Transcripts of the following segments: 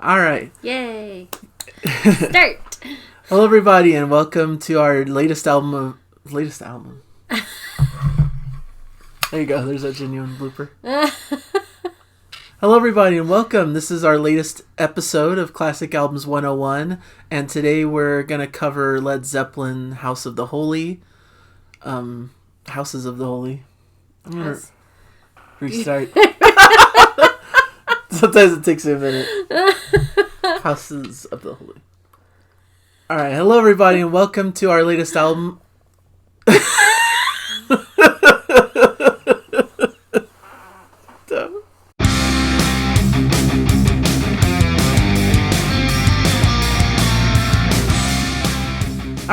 All right. Yay. Start. Hello, everybody, and welcome to our latest album. There you go. There's a genuine blooper. Hello, everybody, and welcome. This is our latest episode of Classic Albums 101, and today we're going to cover Led Zeppelin, House of the Holy. Houses of the Holy. I'm going to restart. Sometimes it takes a minute. Houses of the Holy. All right. Hello, everybody, and welcome to our latest album. All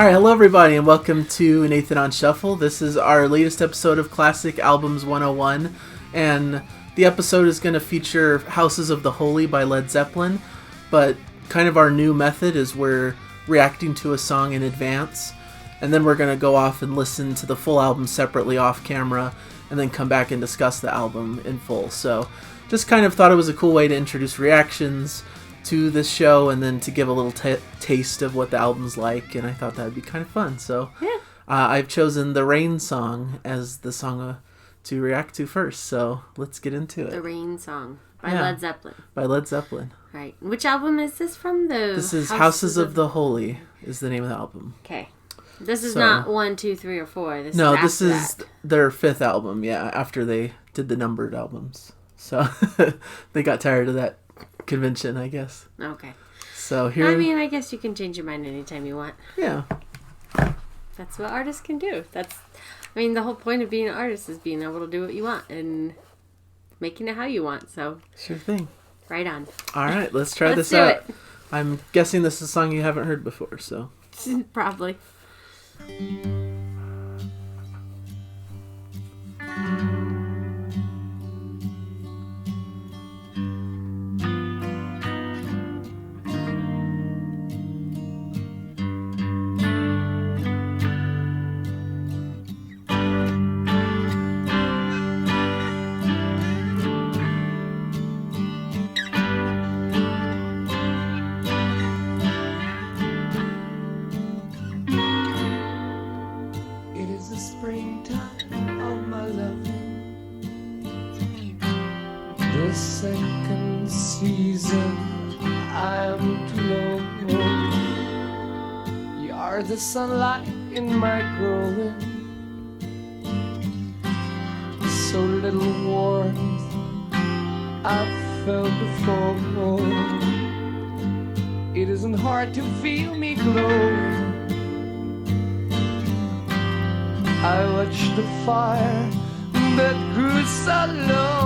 right, hello everybody, and welcome to Nathan on Shuffle. This is our latest episode of Classic Albums 101, and the episode is going to feature Houses of the Holy by Led Zeppelin, but kind of our new method is we're reacting to a song in advance, and then we're going to go off and listen to the full album separately off camera, and then come back and discuss the album in full. So just kind of thought it was a cool way to introduce reactions to this show and then to give a little taste of what the album's like, and I thought that would be kind of fun. So yeah. I've chosen the Rain song as the song to react to first, so let's get into it. The Rain song by Led Zeppelin. By Led Zeppelin. Right. Which album is this from? This is Houses of the Holy is the name of the album. Okay. This is not 1, 2, 3, or 4. This is their fifth album, after they did the numbered albums. So they got tired of that convention, I guess. Okay. So here. I mean, I guess you can change your mind anytime you want. Yeah. That's what artists can do. The whole point of being an artist is being able to do what you want and making it how you want. So sure thing. Right on. All right, let's try this out. It. I'm guessing this is a song you haven't heard before, so probably. The second season, I'm glow. You are the sunlight in my growing. So little warmth I've felt before. It isn't hard to feel me glow. I watched the fire that grew so low.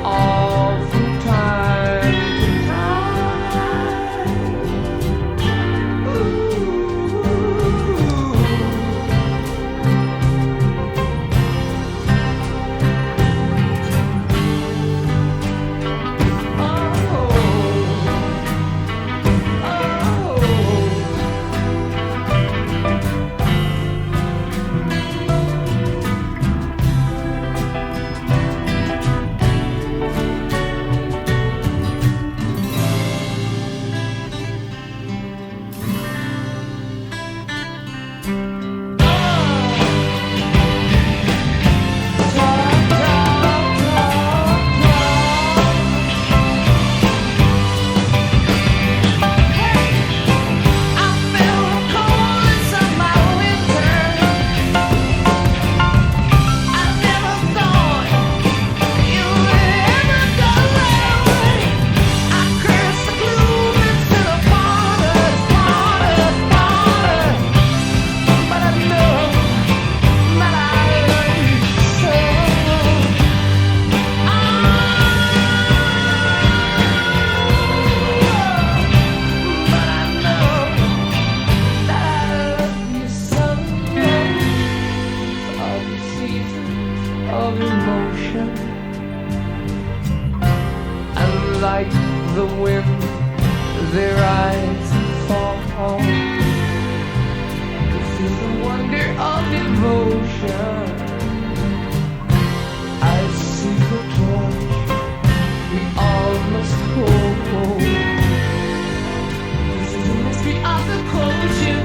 all from time to time. Of emotion, and like the wind, their eyes fall. This is the wonder of devotion. I see the torch we all must hold. This is the mystery of the culture.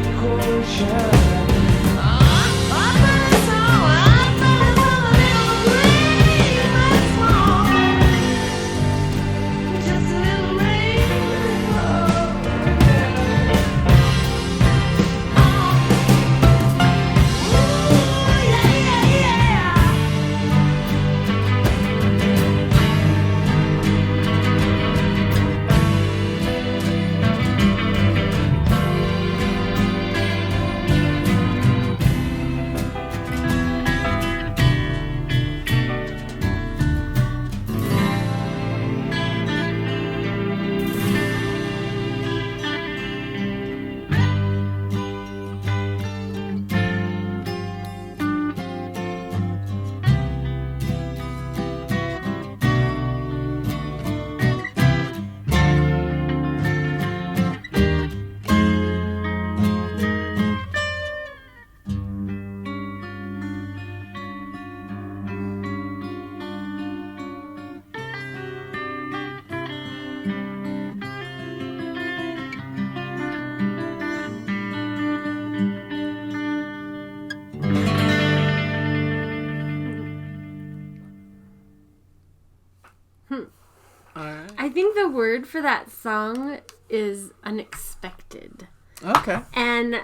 I think the word for that song is unexpected. Okay. And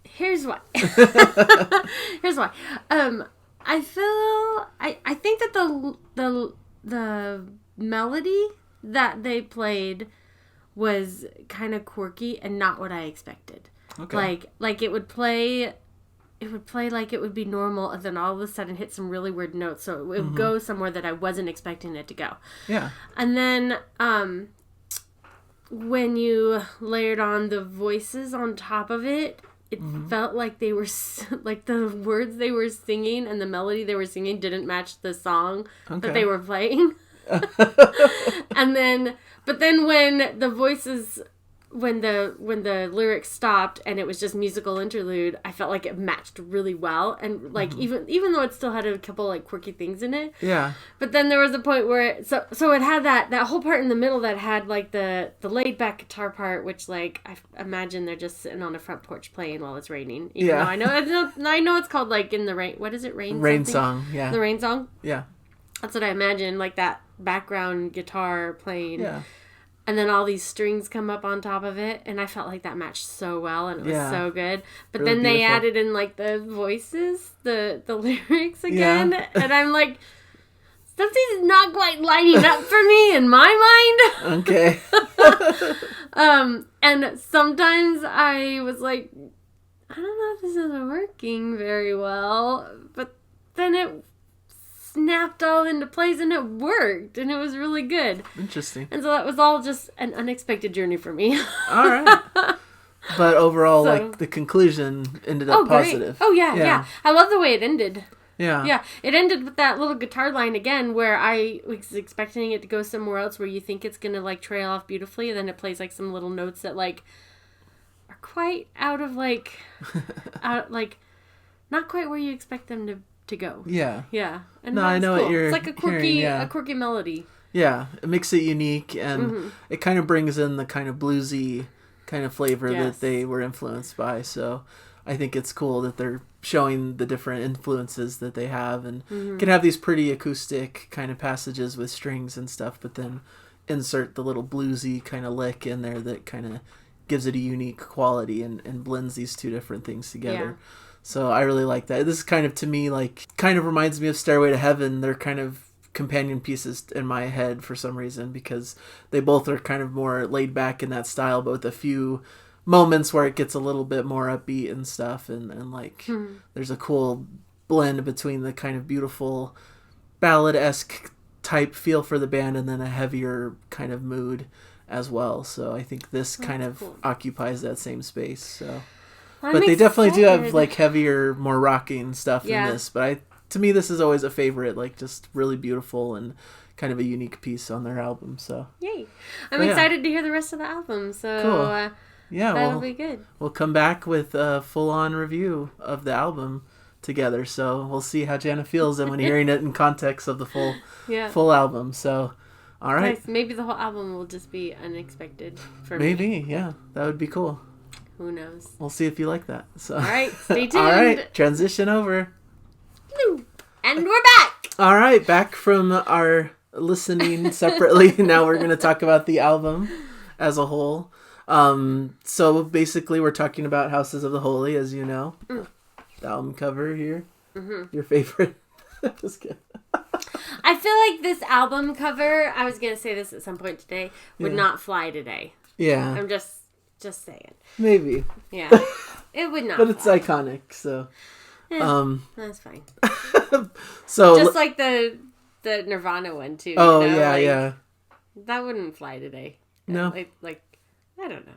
here's why. Here's why. I think that the melody that they played was kind of quirky and not what I expected. Okay. Like it would play like it would be normal, and then all of a sudden hit some really weird notes, so it would go somewhere that I wasn't expecting it to go. Yeah. And then when you layered on the voices on top of it, it felt like they were like the words they were singing and the melody they were singing didn't match the song that they were playing. But then when the voices, when the lyrics stopped and it was just musical interlude, I felt like it matched really well, and like even though it still had a couple like quirky things in it. Yeah. But then there was a point where so it had that whole part in the middle that had like the laid back guitar part, which like I imagine they're just sitting on the front porch playing while it's raining. Even though I know it's called like in the rain. What is it? Rain song. Yeah. The rain song. Yeah. That's what I imagine, like that background guitar playing. Yeah. And then all these strings come up on top of it, and I felt like that matched so well, and it was so good. But really then they beautiful. added in like the voices, the lyrics again, and I'm like, something's not quite lining up for me in my mind. Okay. And sometimes I was like, I don't know if this is working very well, but then it snapped all into place and it worked and it was really good. Interesting. And so that was all just an unexpected journey for me. All right. But overall, like, the conclusion ended up positive. Great. Oh, yeah. I love the way it ended. Yeah. Yeah. It ended with that little guitar line again where I was expecting it to go somewhere else where you think it's going to, like, trail off beautifully. And then it plays, like, some little notes that, like, are quite out of, like, not quite where you expect them to go. Yeah. Yeah. And no, I know cool. what you're It's like a quirky melody. Yeah. It makes it unique, and it kind of brings in the kind of bluesy kind of flavor that they were influenced by. So I think it's cool that they're showing the different influences that they have, and can have these pretty acoustic kind of passages with strings and stuff, but then insert the little bluesy kind of lick in there that kind of gives it a unique quality and blends these two different things together. Yeah. So I really like that. This is kind of, to me, like, kind of reminds me of Stairway to Heaven. They're kind of companion pieces in my head for some reason, because they both are kind of more laid back in that style, but with a few moments where it gets a little bit more upbeat and stuff, and like there's a cool blend between the kind of beautiful ballad-esque type feel for the band and then a heavier kind of mood as well. So I think this kind of occupies that same space. So but they definitely do have, like, heavier, more rocking stuff in this, but to me, this is always a favorite, like, just really beautiful and kind of a unique piece on their album. So yay! I'm excited to hear the rest of the album. So cool. That'll be good. We'll come back with a full-on review of the album together. So we'll see how Jana feels and when hearing it in context of the full album. So, all right. Nice. Maybe the whole album will just be unexpected for me. Maybe, yeah, that would be cool. Who knows? We'll see if you like that. So, all right, stay tuned. All right, transition over. And we're back! All right, back from our listening separately. Now we're going to talk about the album as a whole. So basically we're talking about Houses of the Holy, as you know. The album cover here. Your favorite. Just kidding. I feel like this album cover, I was going to say this at some point today, would not fly today. Yeah. I'm just saying. Maybe. Yeah. It would not But it's fly. Iconic, so... that's fine. So just like the Nirvana one too. Oh, you know? yeah. That wouldn't fly today. No. Like I don't know.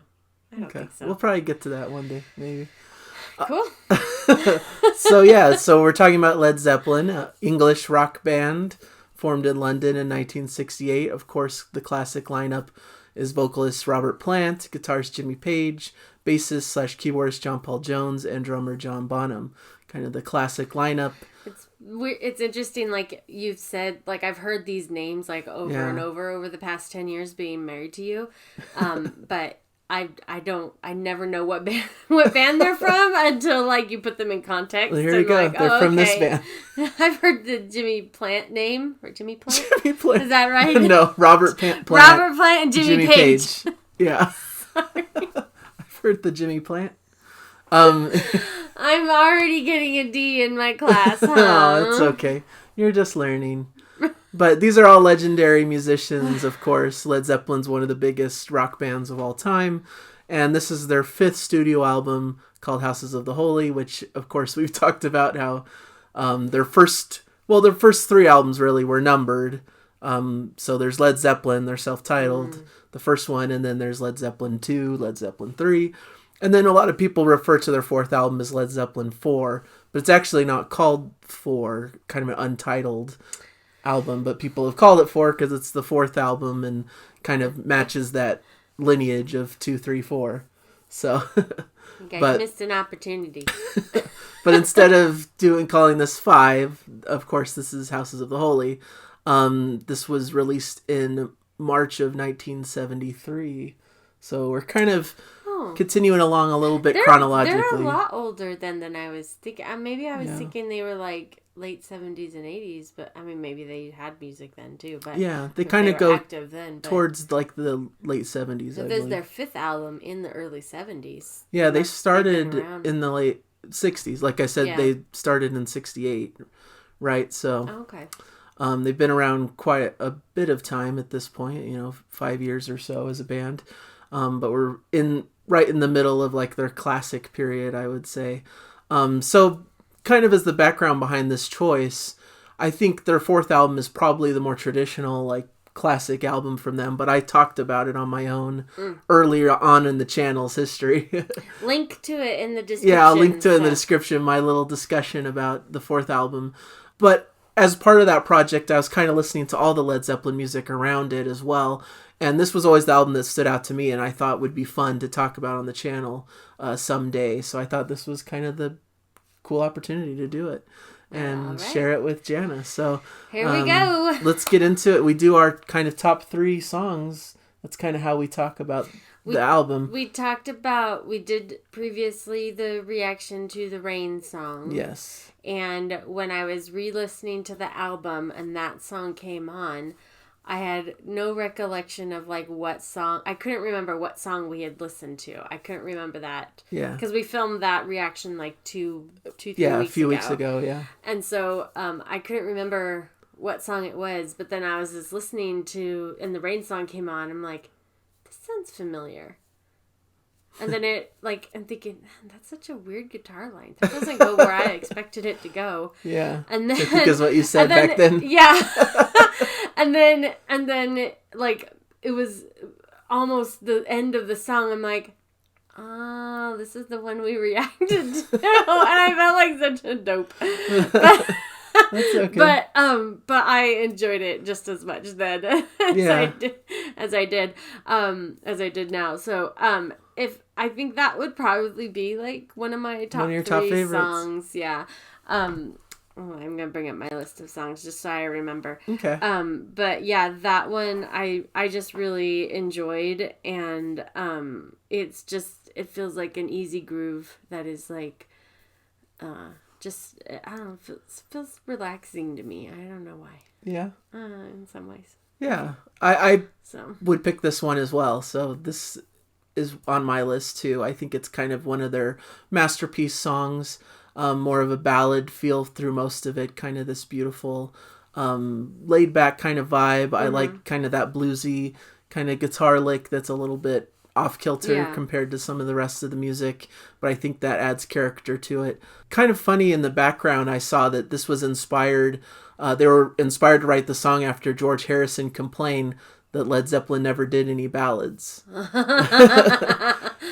I don't think so. We'll probably get to that one day, maybe. Cool. So we're talking about Led Zeppelin, an English rock band formed in London in 1968. Of course, the classic lineup is vocalist Robert Plant, guitarist Jimmy Page, bassist / keyboardist John Paul Jones, and drummer John Bonham. Kind of the classic lineup. It's interesting, like you've said, like I've heard these names like over and over the past 10 years being married to you, but I never know what band they're from until like you put them in context. Well, here you go. Like, they're from this band. I've heard the Jimmy Plant name, or Jimmy Plant. Jimmy Plant. Is that right? No, Robert Plant. Robert Plant and Jimmy Page. Yeah. I've heard the Jimmy Plant. I'm already getting a D in my class, huh? No, it's okay. You're just learning. But these are all legendary musicians, of course. Led Zeppelin's one of the biggest rock bands of all time. And this is their 5th studio album called Houses of the Holy, which, of course, we've talked about how their first 3 albums really were numbered. So there's Led Zeppelin, they're self-titled, the first one, and then there's Led Zeppelin 2, Led Zeppelin 3. And then a lot of people refer to their 4th album as Led Zeppelin 4, but it's actually not called 4, kind of an untitled album, but people have called it 4 because it's the 4th album and kind of matches that lineage of 2, 3, 4. So, you missed an opportunity. But instead of calling this 5, of course, this is Houses of the Holy. This was released in March of 1973. So we're kind of continuing along a little bit chronologically. They're a lot older than I was thinking. Maybe I was thinking they were like late 70s and 80s, but I mean maybe they had music then too. But yeah, they kind of go active then, towards like the late 70s. So this is their 5th album in the early 70s. Yeah, they started in the late 60s. Like I said, they started in 68, right? So okay. They've been around quite a bit of time at this point, 5 years or so as a band. But we're right in the middle of like their classic period, I would say. So kind of as the background behind this choice, I think their fourth album is probably the more traditional, like, classic album from them, but I talked about it on my own earlier on in the channel's history. Link to it in the description. Yeah, I'll link to it in the description, my little discussion about the fourth album. But as part of that project, I was kind of listening to all the Led Zeppelin music around it as well. And this was always the album that stood out to me and I thought would be fun to talk about on the channel someday. So I thought this was kind of the cool opportunity to do it and share it with Jana. So here we go. Let's get into it. We do our kind of top 3 songs. That's kind of how we talk about the album. We did previously the reaction to the Rain song. Yes. And when I was re-listening to the album and that song came on, I had no recollection of like what song. I couldn't remember what song we had listened to. I couldn't remember that. Yeah. Because we filmed that reaction like 3 weeks ago. Yeah, a few weeks ago, yeah. And so I couldn't remember what song it was, but then I was just listening to, and the Rain song came on. I'm like, this sounds familiar. And then I'm thinking, man, that's such a weird guitar line. That doesn't go where I expected it to go. Yeah. And then, because what you said back then. Yeah. and then, like, it was almost the end of the song. I'm like, oh, this is the one we reacted to. And I felt like such a dope. That's okay. But I enjoyed it just as much then as I did now. So if I think that would probably be like one of my top three songs. Yeah. I'm gonna bring up my list of songs just so I remember. Okay. But yeah, that one I just really enjoyed, and it feels like an easy groove that is like just, I don't know, feels relaxing to me. I don't know why. Yeah. In some ways. Yeah. I would pick this one as well. So this is on my list too. I think it's kind of one of their masterpiece songs. More of a ballad feel through most of it. Kind of this beautiful, laid back kind of vibe. Mm-hmm. I like kind of that bluesy kind of guitar lick that's a little bit off kilter compared to some of the rest of the music, but I think that adds character to it. Kind of funny, in the background I saw that this was inspired, they were inspired to write the song after George Harrison complained that Led Zeppelin never did any ballads.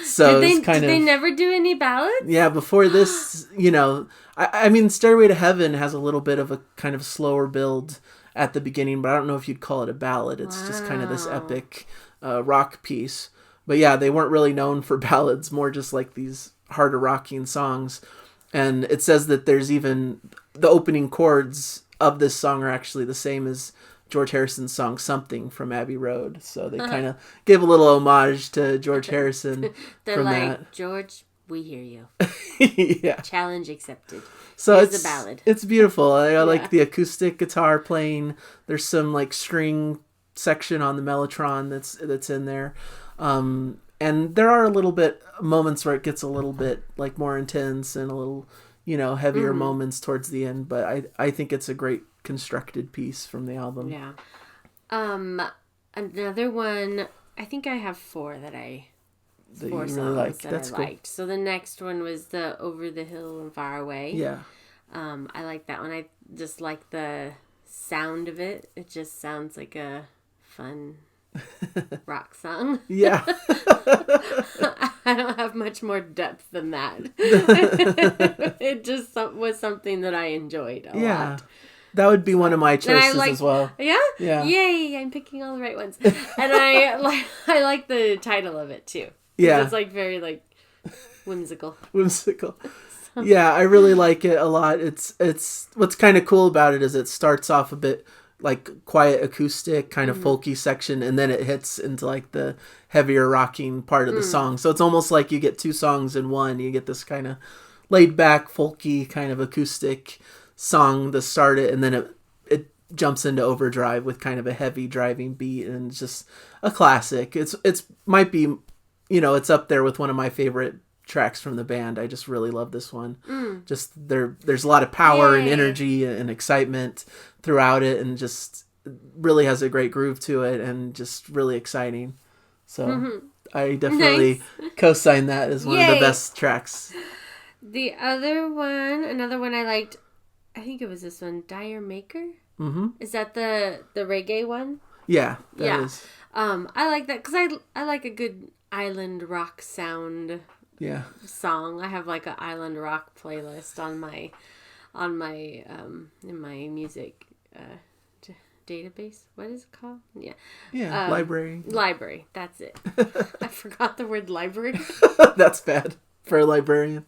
So did they never do any ballads? Yeah, before this, I mean, Stairway to Heaven has a little bit of a kind of slower build at the beginning, but I don't know if you'd call it a ballad. It's just kind of this epic rock piece. But yeah, they weren't really known for ballads, more just like these harder rocking songs. And it says that there's even the opening chords of this song are actually the same as George Harrison's song Something from Abbey Road. So they kind of give a little homage to George Harrison. They're like, that. George, we hear you. Yeah. Challenge accepted. So it's a ballad. It's beautiful. I like the acoustic guitar playing. There's some like string section on the Mellotron that's in there. And there are a little bit moments where it gets a little bit like more intense and a little, heavier moments towards the end. But I think it's a great constructed piece from the album. Yeah. Another one, I think I have 4 that four songs really like. That's cool. Liked. So the next one was the Over the Hill and Far Away. Yeah. I like that one. I just like the sound of it. It just sounds like a fun rock song. Yeah. I don't have much more depth than that. It just was something that I enjoyed a lot. That would be one of my choices as well. Yeah? Yeah. Yay, I'm picking all the right ones. And I like the title of it too. Yeah. It's like very like whimsical. Yeah, I really like it a lot. It's what's kind of cool about it is it starts off a bit like quiet acoustic kind of folky section, and then it hits into like the heavier rocking part of the song. So it's almost like you get 2 songs in one. You get this kind of laid back folky kind of acoustic song to start it, and then it jumps into overdrive with kind of a heavy driving beat, and it's just a classic. It's might be, it's up there with one of my favorite tracks from the band. I just really love this one. Just there's a lot of power and energy and excitement throughout it, and just really has a great groove to it, and just really exciting. So I definitely co-sign that as one of the best tracks. The another one I liked, I think it was this one, Dire Maker. Mm-hmm. Is that the reggae one? Yeah, that is. I like that because I like a good island rock sound. Yeah. Song. I have like an island rock playlist on my in my music database. What is it called? Yeah. Yeah. Library. Library. That's it. I forgot the word library. That's bad for a librarian.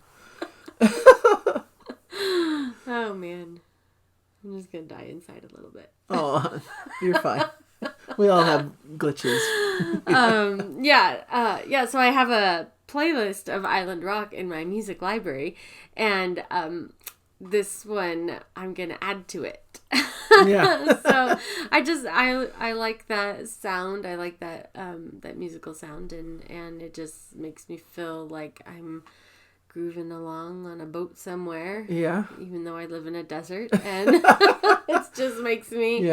Oh man. I'm just gonna die inside a little bit. Oh, you're fine. We all have glitches. So I have a playlist of island rock in my music library, and this one I'm gonna add to it. Yeah. So I like that sound. I like that that musical sound, and it just makes me feel like I'm grooving along on a boat somewhere. Yeah. Even though I live in a desert, and it just makes me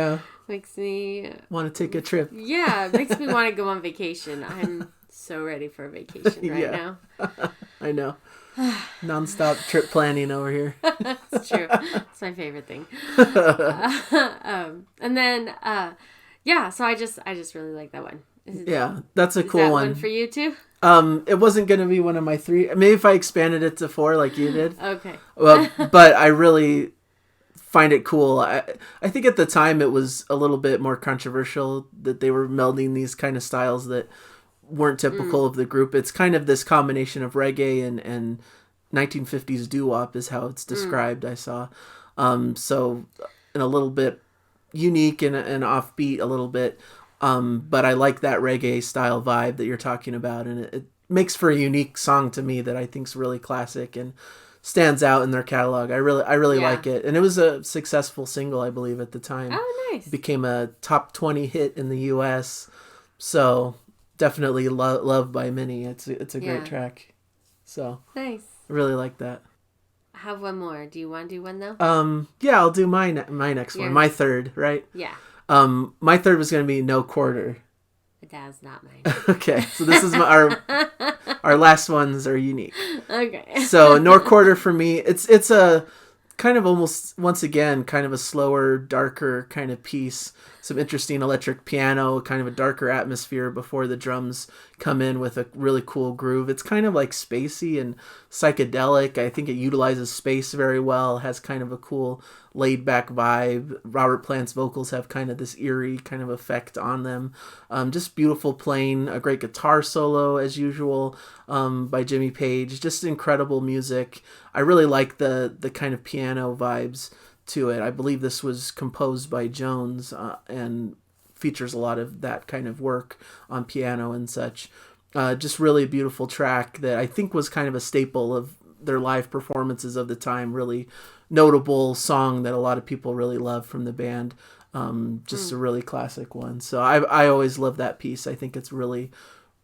want to take a trip. Yeah, it makes me want to go on vacation. I'm so ready for a vacation right now. I know. Non-stop trip planning over here. It's true. It's my favorite thing. And then so I just really like that one. That's a cool one. One for you too? It wasn't going to be one of my 3. Maybe if I expanded it to 4 like you did. Okay. But I really find it cool. I think at the time it was a little bit more controversial that they were melding these kind of styles that weren't typical of the group. It's kind of this combination of reggae and 1950s doo-wop is how it's described, I saw. So and a little bit unique and offbeat a little bit. But I like that reggae style vibe that you're talking about, and it makes for a unique song to me that I think's really classic and stands out in their catalog. I really like it, and it was a successful single, I believe, at the time. Oh, nice! It became a top 20 hit in the U.S., so definitely loved by many. It's a great track. So nice. I really like that. I have one more. Do you want to do one though? I'll do my next one. My third, right? Yeah. My third was going to be No Quarter. That's not mine. Okay, so this is our last ones are unique. Okay. So No Quarter for me, it's a kind of almost, once again, kind of a slower, darker kind of piece. Some interesting electric piano, kind of a darker atmosphere before the drums come in with a really cool groove. It's kind of like spacey and psychedelic. I think it utilizes space very well, has kind of a cool laid back vibe. Robert Plant's vocals have kind of this eerie kind of effect on them. Just beautiful playing, a great guitar solo as usual by Jimmy Page. Just incredible music. I really like the kind of piano vibes to it. I believe this was composed by Jones and features a lot of that kind of work on piano and such. Just really a beautiful track that I think was kind of a staple of their live performances of the time. Really notable song that a lot of people really love from the band. Just a really classic one. So I always love that piece. I think it's really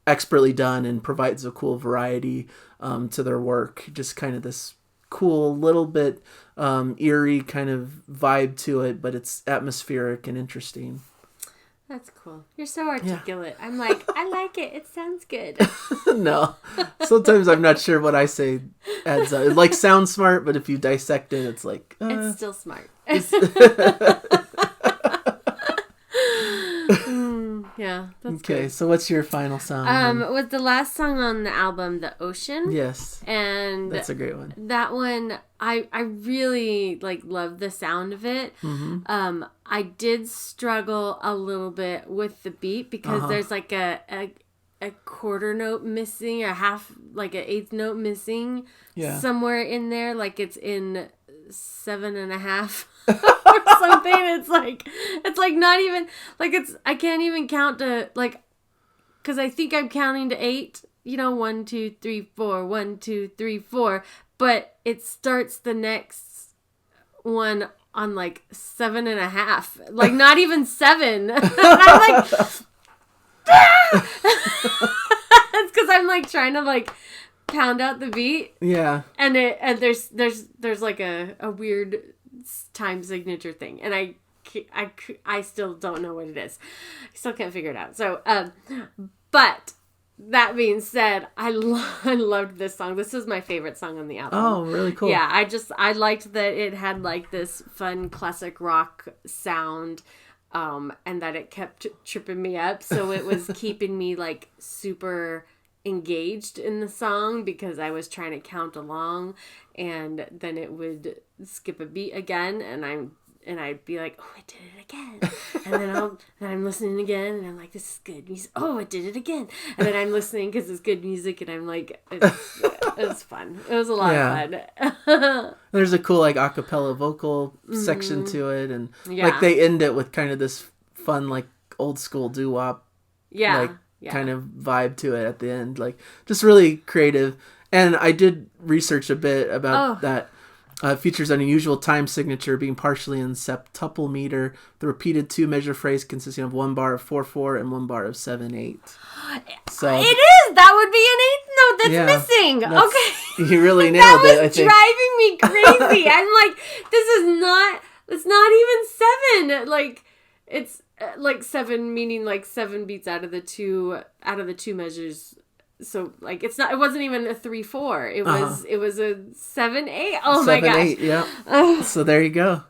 expertly done and provides a cool variety to their work. Just kind of this cool little bit eerie kind of vibe to it, but it's atmospheric and interesting. That's cool. You're so articulate. Yeah. I'm like, I like it. It sounds good. No. Sometimes I'm not sure what I say adds up. It like sounds smart, but if you dissect it, it's like... it's still smart. Yeah. That's okay, good. So what's your final song? Was the last song on the album The Ocean? Yes. And that's a great one. That one, I really love the sound of it. Mm-hmm. I did struggle a little bit with the beat because there's like a quarter note missing, a half, like an eighth note missing somewhere in there. Like it's in 7.5 or something. It's like not even like I can't even count to because I think I'm counting to 8, 1 2 3 4 1 2 3 4, but it starts the next one on 7.5, not even 7. And I'm like it's because I'm trying to pound out the beat. Yeah. And there's a weird time signature thing, and I still don't know what it is. I still can't figure it out. So, but that being said, I loved this song. This is my favorite song on the album. Oh, really cool. Yeah, I liked that it had like this fun classic rock sound, and that it kept tripping me up. So it was keeping me like super engaged in the song because I was trying to count along, and then it would skip a beat again, and I'd be like, oh, it did it again. And then I'm listening again, and I'm like, this is good music. Oh, it did it again. And then I'm listening because it's good music, and I'm like, it was fun. It was a lot of fun. There's a cool like a cappella vocal section to it, and like they end it with kind of this fun like old school doo-wop kind of vibe to it at the end. Like just really creative. And I did research a bit about that. Features an unusual time signature being partially in septuple meter, the repeated 2-measure phrase consisting of 1 bar of 4/4 and 1 bar of 7/8. So it is. That would be an eighth note that's missing. Okay, you really nailed it. I think driving me crazy. I'm like, this is not. It's not even 7. Like it's like 7, meaning like 7 beats out of the two measures. So like it wasn't even a 3/4. It was a 7/8. Oh 7, my gosh. 8, yeah. So there you go.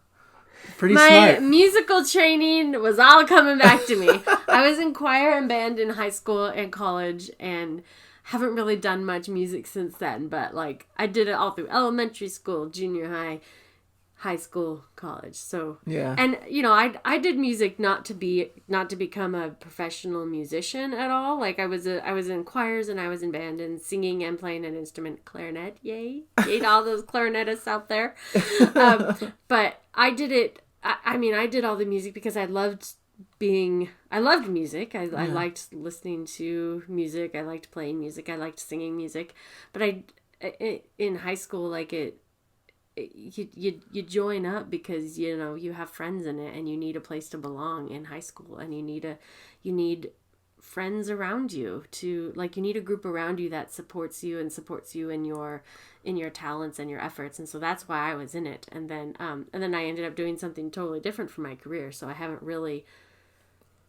Pretty My smart. musical training was all coming back to me. I was in choir and band in high school and college, and haven't really done much music since then, but like I did it all through elementary school, junior high school, college. So yeah. And you know, I did music not to become a professional musician at all. Like I was in choirs, and I was in band and singing and playing an instrument, clarinet. Yay to all those clarinetists out there. But I did it. I did all the music because I loved music. I liked listening to music. I liked playing music. I liked singing music. But in high school, like you join up because you know you have friends in it, and you need a place to belong in high school, and you need friends around you to like, you need a group around you that supports you in your talents and your efforts. And so that's why I was in it. And then I ended up doing something totally different for my career, so I haven't really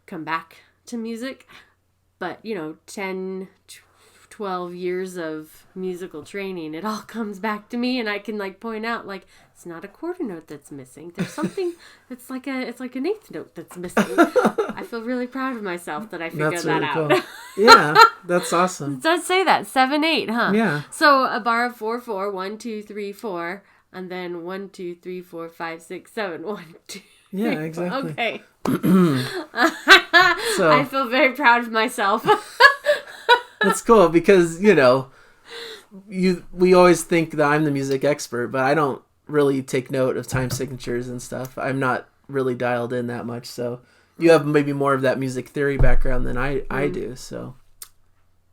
come back to music. But you know, 12 years of musical training, it all comes back to me, and I can like point out like, it's not a quarter note that's missing. There's something it's like an eighth note that's missing. I feel really proud of myself that I figured that out. Cool. Yeah, that's awesome. It does say that 7/8, huh? Yeah. So a bar of 4/4, 1 2 3 4, and then 1 2 3 4 5 6 7 1 2. Yeah, exactly. Okay. So I feel very proud of myself. that's cool because, you know, we always think that I'm the music expert, but I don't really take note of time signatures and stuff. I'm not really dialed in that much, so you have maybe more of that music theory background than I do, so.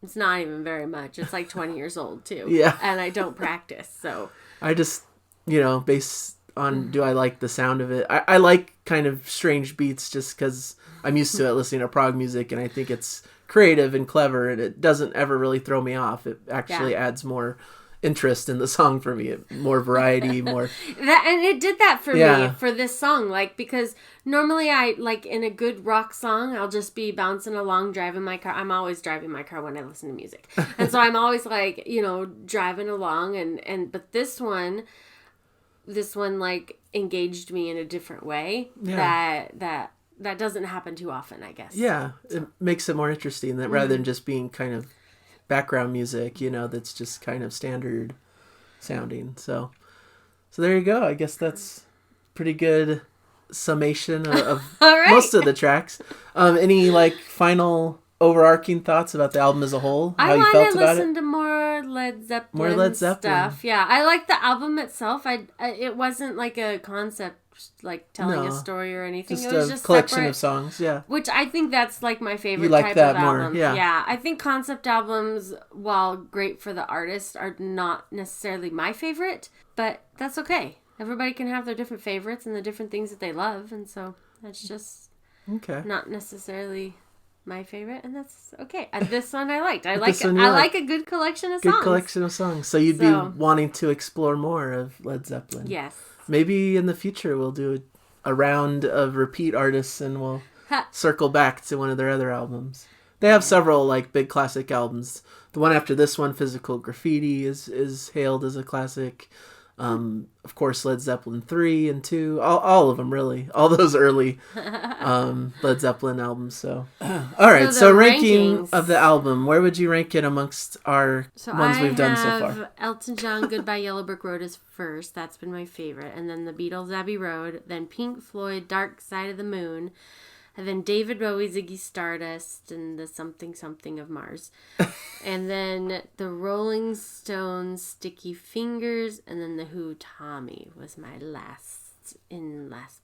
It's not even very much. It's like 20 years old, too. Yeah. And I don't practice, so. I just, you know, based on do I like the sound of it. I like kind of strange beats just because I'm used to it listening to prog music, and I think it's creative and clever, and it doesn't ever really throw me off. It actually adds more interest in the song for me, more variety, more and it did that for me for this song, like, because normally I like in a good rock song I'll just be bouncing along driving my car. I'm always driving my car when I listen to music, and so I'm always like, you know, driving along, and but this one like engaged me in a different way that doesn't happen too often, I guess. Yeah, it makes it more interesting that rather than just being kind of background music, you know, that's just kind of standard sounding. So there you go. I guess that's pretty good summation of right. Most of the tracks. Any like final overarching thoughts about the album as a whole? How you felt about it? I want to listen to more Led Zeppelin stuff. Yeah, I like the album itself. It wasn't like a concept, like telling a story or anything. It was a just collection separate, of songs, yeah. Which I think that's like my favorite like type that of more, album. yeah. Yeah, I think concept albums, while great for the artist, are not necessarily my favorite, but that's okay. Everybody can have their different favorites and the different things that they love, and so that's just not necessarily my favorite, and that's okay. This one I liked. I like a good collection of songs. Good collection of songs. So you'd be wanting to explore more of Led Zeppelin. Yes. Maybe in the future we'll do a round of repeat artists and we'll circle back to one of their other albums. They have several like big classic albums. The one after this one, Physical Graffiti, is hailed as a classic. Of course, Led Zeppelin 3 and 2, all of them really, all those early Led Zeppelin albums. So, all right. So ranking of the album, where would you rank it amongst our ones we've done so far? Elton John, Goodbye Yellow Brick Road is first. That's been my favorite, and then the Beatles, Abbey Road, then Pink Floyd, Dark Side of the Moon. And then David Bowie, Ziggy Stardust, and the something something of Mars. And then the Rolling Stones, Sticky Fingers, and then the Who, Tommy was my last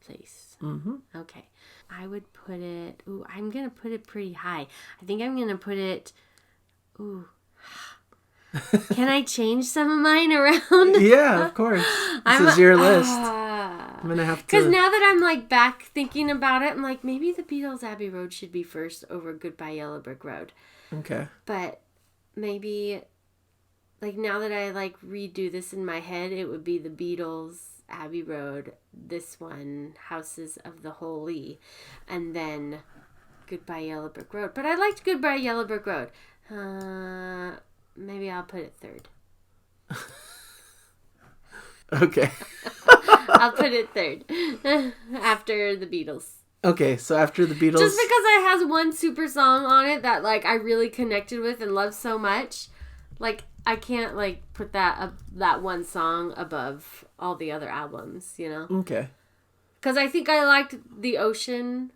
place. Mm-hmm. Okay. I would put it, I'm going to put it pretty high. I think I'm going to put it, can I change some of mine around? Yeah, of course. This is your list. I'm going to have to... Because now that I'm, like, back thinking about it, I'm like, maybe the Beatles' Abbey Road should be first over Goodbye Yellow Brick Road. Okay. But maybe, like, now that I, like, redo this in my head, it would be the Beatles' Abbey Road, this one, Houses of the Holy, and then Goodbye Yellow Brick Road. But I liked Goodbye Yellow Brick Road. Maybe I'll put it third. Okay. I'll put it third. After the Beatles. Okay, so after the Beatles... Just because it has one super song on it that, like, I really connected with and love so much, like, I can't, like, put that one song above all the other albums, you know? Okay. Because I think I liked The Ocean,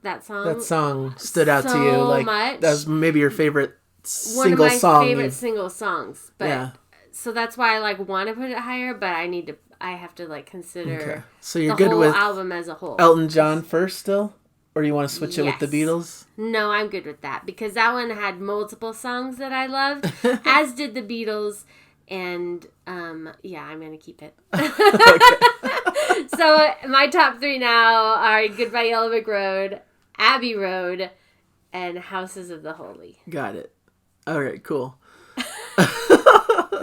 that song. That song stood out to you. So Like, much. that was maybe your favorite One of single my song. favorite single songs. But, yeah. So that's why I, like, want to put it higher, but I have to, like, consider Okay. So you're the good whole with album as a whole. Elton John first still? Or you want to switch it with the Yes. Beatles? No, I'm good with that because that one had multiple songs that I loved, as did the Beatles, and yeah, I'm gonna keep it. So my top three now are Goodbye Yellow Brick Road, Abbey Road, and Houses of the Holy. Got it. All right, cool.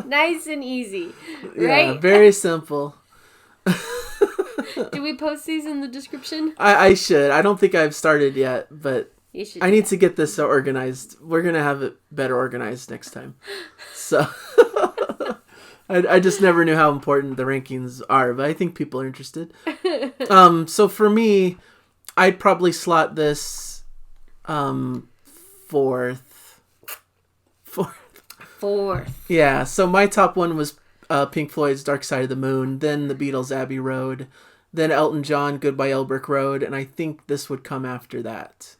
Nice and easy, Yeah, right? very simple. Do we post these in the description? I should. I don't think I've started yet, but You should. I need to get this so organized. We're going to have it better organized next time. So I just never knew how important the rankings are, but I think people are interested. So for me, I'd probably slot this fourth. Yeah, so my top one was Pink Floyd's Dark Side of the Moon, then the Beatles' Abbey Road, then Elton John, Goodbye Yellow Brick Road, and I think this would come after that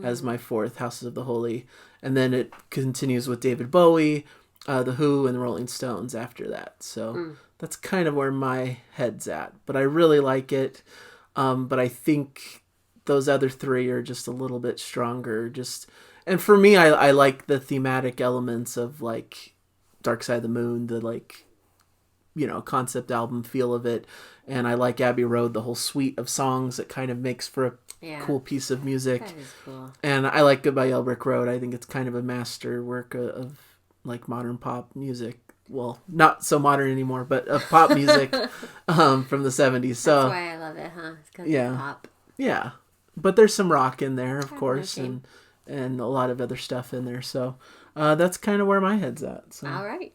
as my fourth, Houses of the Holy. And then it continues with David Bowie, The Who, and the Rolling Stones after that. So that's kind of where my head's at. But I really like it. But I think those other three are just a little bit stronger. And for me, I like the thematic elements of, like, Dark Side of the Moon, the, like, you know, concept album feel of it. And I like Abbey Road, the whole suite of songs that kind of makes for a cool piece of music. That is cool. And I like Goodbye Yellow Brick Road. I think it's kind of a masterwork of like modern pop music. Well, not so modern anymore, but of pop music from the 70s. So That's why I love it, huh? It's 'cause it's pop. Yeah. But there's some rock in there, of course, okay. and a lot of other stuff in there. So that's kind of where my head's at. So. All right.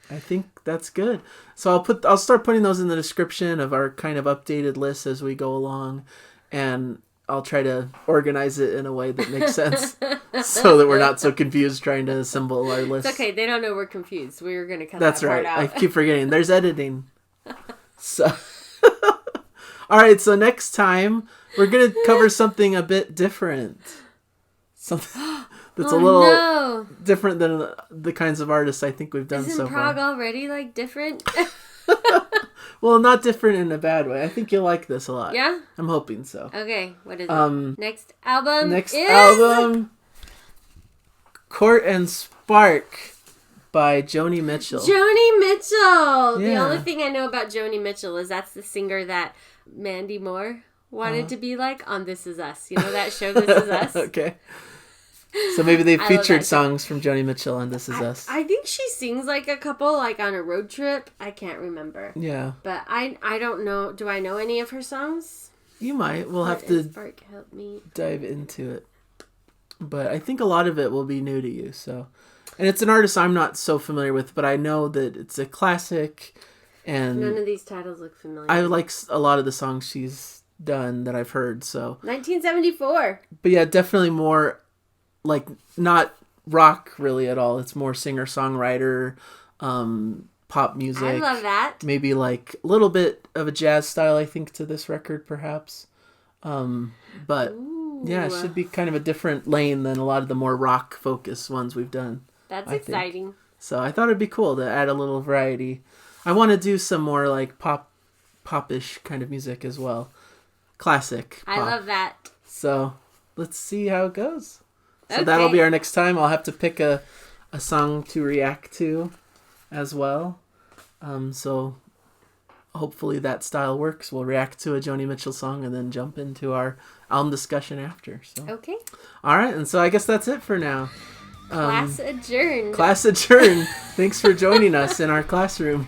I think that's good. So I'll start putting those in the description of our kind of updated list as we go along, and I'll try to organize it in a way that makes sense so that we're not so confused trying to assemble our list. It's okay. They don't know we're confused. We're going to cut That's that part right. out. I keep forgetting. There's editing. So, all right. So next time we're going to cover something a bit different. Something that's a little different than the kinds of artists I think we've done so far. Isn't prog already, like, different? Well, not different in a bad way. I think you'll like this a lot. Yeah? I'm hoping so. Okay, what is it? Next album album, Court and Spark by Joni Mitchell. Joni Mitchell! The Yeah. only thing I know about Joni Mitchell is that's the singer that Mandy Moore wanted to be like on This Is Us. You know that show, This Is Us? Okay. So maybe they I love featured that songs from Joni Mitchell on This Is Us. I think she sings like a couple, like on a road trip. I can't remember. Yeah. But I don't know. Do I know any of her songs? You might. We'll have Court and to Spark, help me. dive into it. But I think a lot of it will be new to you. So, and it's an artist I'm not so familiar with, but I know that it's a classic. And none of these titles look familiar. I like a lot of the songs she's done that I've heard. So 1974. But yeah, definitely more like not rock really at all. It's more singer-songwriter, pop music. I love that. Maybe like a little bit of a jazz style, I think, to this record, perhaps. But Ooh. yeah, it should be kind of a different lane than a lot of the more rock-focused ones we've done. That's I think. exciting. So I thought it'd be cool to add a little variety. I want to do some more like popish kind of music as well. Classic pop. I love that. So let's see how it goes. So Okay. that'll be our next time. I'll have to pick a song to react to as well. So hopefully that style works. We'll react to a Joni Mitchell song and then jump into our album discussion after. So Okay. all right, and so I guess that's it for now. Class adjourned. Class adjourned. Thanks for joining us in our classroom.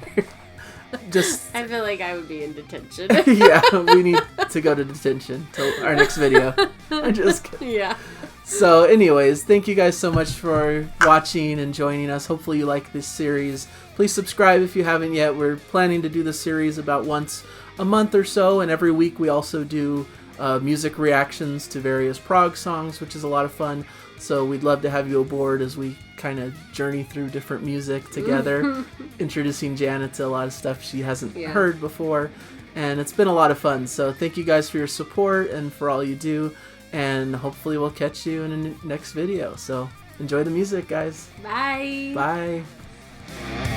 Just I feel like I would be in detention. yeah, we need to go to detention till our next video. I'm just kidding. Yeah. So anyways, thank you guys so much for watching and joining us. Hopefully you like this series. Please subscribe if you haven't yet. We're planning to do this series about once a month or so, and every week we also do music reactions to various prog songs, which is a lot of fun. So we'd love to have you aboard as we kind of journey through different music together, introducing Jana to a lot of stuff she hasn't heard before. And it's been a lot of fun. So thank you guys for your support and for all you do. And hopefully we'll catch you in the next video. So enjoy the music, guys. Bye. Bye.